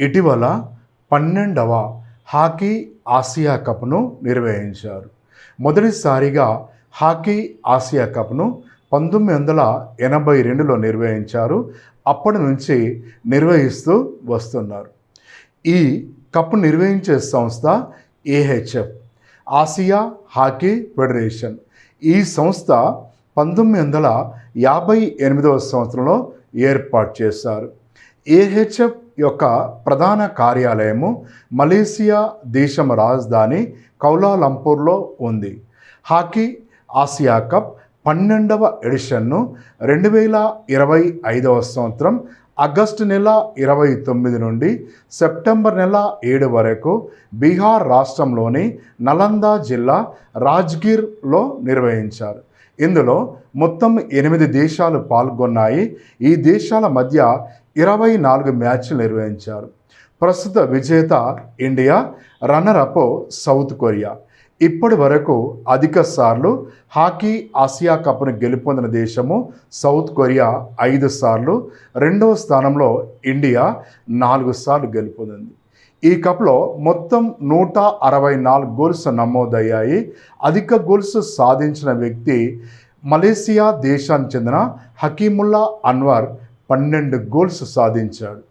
ఇటీవల 12వ hockey Asia కప్ను నిర్వహించారు. మొదటిసారిగా హాకీ ఆసియా కప్ను 1982లో నిర్వహించారు. అప్పటి నుంచి నిర్వహిస్తూ వస్తున్నారు. ఈ కప్ నిర్వహించే సంస్థ ఏహెచ్ఎఫ్, ఆసియా హాకీ ఫెడరేషన్. ఈ సంస్థ 1958వ సంవత్సరంలో ఏర్పాటు చేశారు. ఏహెచ్ఎఫ్ యొక్క ప్రధాన కార్యాలయము మలేసియా దేశం రాజధాని కౌలాలంపూర్లో ఉంది. హాకీ ఆసియా కప్ 12వ ఎడిషన్ను 2025వ సంవత్సరం ఆగస్టు నెల 29 నుండి సెప్టెంబర్ నెల 7 వరకు బీహార్ రాష్ట్రంలోని నలందా జిల్లా రాజ్గిర్లో నిర్వహించారు. ఇందులో మొత్తం 8 దేశాలు పాల్గొన్నాయి. ఈ దేశాల మధ్య 24 మ్యాచ్లు నిర్వహించారు. ప్రస్తుత విజేత ఇండియా, రన్నరప్ సౌత్ కొరియా. ఇప్పటి వరకు అధిక సార్లు హాకీ ఆసియా కప్ను గెలుపొందిన దేశము సౌత్ కొరియా 5 సార్లు, రెండవ స్థానంలో ఇండియా 4 సార్లు గెలుపొందింది. ఈ కప్లో మొత్తం 164 గోల్స్ నమోదయ్యాయి. అధిక గోల్స్ సాధించిన వ్యక్తి మలేసియా దేశానికి చెందిన హకీముల్లా అన్వర్ 12 గోల్స్ సాధించాడు.